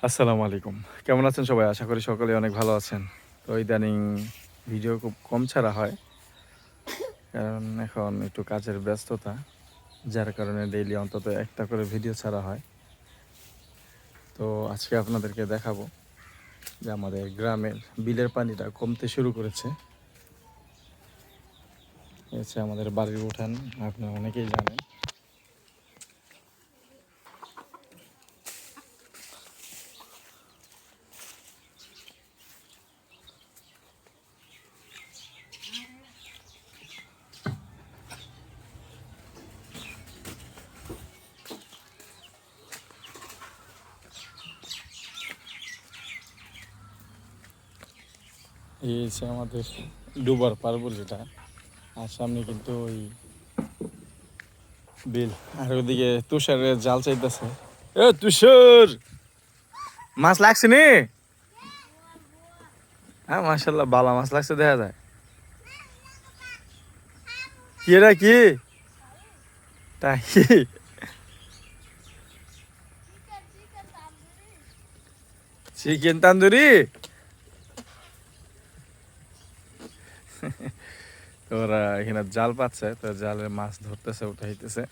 আসসালামু আলাইকুম। কেমন আছেন সবাই? আশা করি সকলে অনেক ভালো আছেন। তো ইদানিং ভিডিও খুব কম ছাড়া হয়। কারণ এখন একটু কাজের ব্যস্ততা। যার কারণে ডেইলি অন্তত একটা করে ভিডিও ছাড়া হয়। তো আজকে আপনাদেরকে দেখাবো যে আমাদের গ্রামের বিলের পানিটা কমতে শুরু করেছে। এই হচ্ছে আমাদের বাড়ির উঠান, আপনারা অনেকেই জানেন। এই হচ্ছে আমাদের ডুবার পার্বর যেটা, আর সামনে কিন্তু ওই বিল, আর ওইদিকে তুষারের জাল চাইতেছে। এ তুষার, মাছ লাগছে নি? হ্যাঁ, মাশাল্লাহ বালা মাছ লাগছে দেখা যায়। কি এটা কি? তাই? চিকেন তান্দুরি? তো ওরা এখানে জাল পাচ্ছে, তো জালে মাছ ধরতেছে, উঠাইতেছে।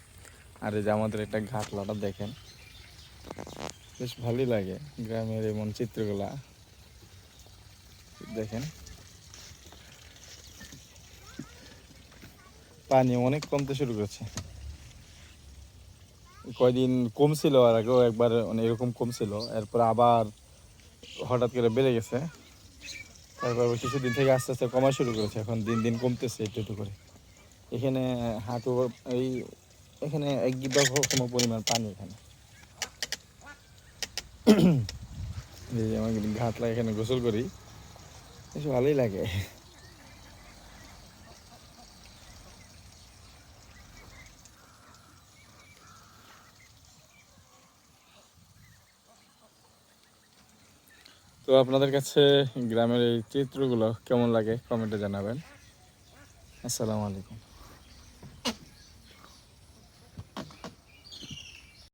আর এই যে আমাদের একটা ঘাটলাটা দেখেন, বেশ ভালোই লাগে গ্রামের এমন চিত্রগুলা দেখেন। পানি অনেক কমতে শুরু করেছে। কয়দিন কমছিল, আর আগেও একবার মানে এরকম কমছিল, এরপর আবার হঠাৎ করে বেড়ে গেছে। তারপর কিছুদিন থেকে আস্তে আস্তে কমা শুরু করেছে, এখন দিন দিন কমতেছে একটু একটু করে। এখানে হাঁটু, এই এখানে এক গিবা সম পরিমাণ পানি এখানে। এই যে আমার ঘাটলা, এখানে গোসল করি, বেশ ভালোই লাগে। তো আপনাদের কাছে গ্রামের এই চিত্রগুলো কেমন লাগে কমেন্টে জানাবেন। আসসালামু আলাইকুম।